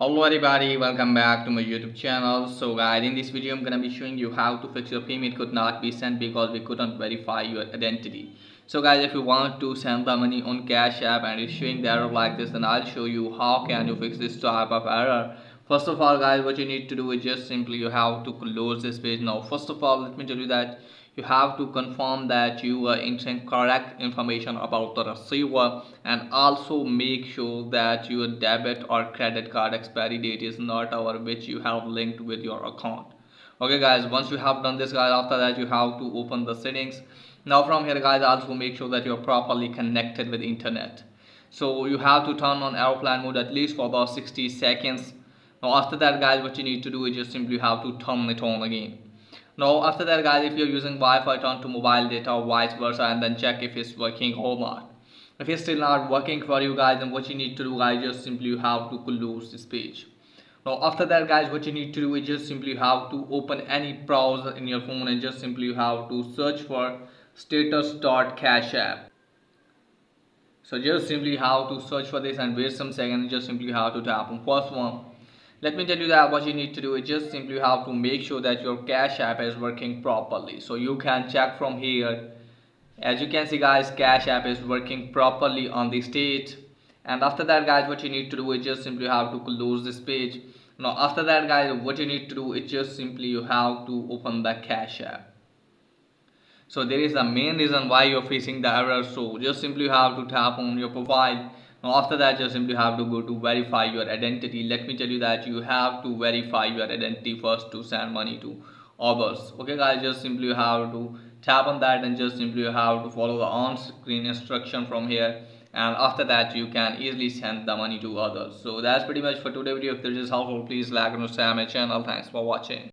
Hello everybody, welcome back to my YouTube channel. So guys, in this video I'm gonna be showing you how to fix your payment could not be sent because we couldn't verify your identity. So guys, if you want to send the money on Cash App and it's showing the error like this, then I'll show you how can you fix this type of error. First of all guys, what you need to do is just simply you have to close this page. Now first of all, let me tell you that you have to confirm that you are entering correct information about the receiver, and also make sure that your debit or credit card expiry date is not over which you have linked with your account. Okay guys, once you have done this guys, after that you have to open the settings. Now from here guys, also make sure that you're properly connected with internet. So you have to turn on airplane mode at least for about 60 seconds. Now after that guys, what you need to do is just simply have to turn it on again. Now after that guys, if you're using Wi-Fi, turn to mobile data or vice versa and then check if it's working or not. If it's still not working for you guys, then what you need to do guys, just simply you have to close this page. Now after that guys, what you need to do is just simply you have to open any browser in your phone and just simply you have to search for status.cash app. So just simply have to search for this and wait some seconds, just simply have to tap on first one. Let me tell you that what you need to do is just simply have to make sure that your Cash App is working properly. So you can check from here. As you can see guys, Cash App is working properly on the state. And after that guys, what you need to do is just simply have to close this page. Now after that guys, what you need to do is just simply you have to open the Cash App. So there is the main reason why you're facing the error. So just simply have to tap on your profile. Now after that, just simply have to go to verify your identity. Let me tell you that you have to verify your identity first to send money to others. Okay guys, just simply have to tap on that and just simply have to follow the on-screen instruction from here, and after that you can easily send the money to others. So that's pretty much for today's video. If this is helpful, please like and subscribe my channel. Thanks for watching.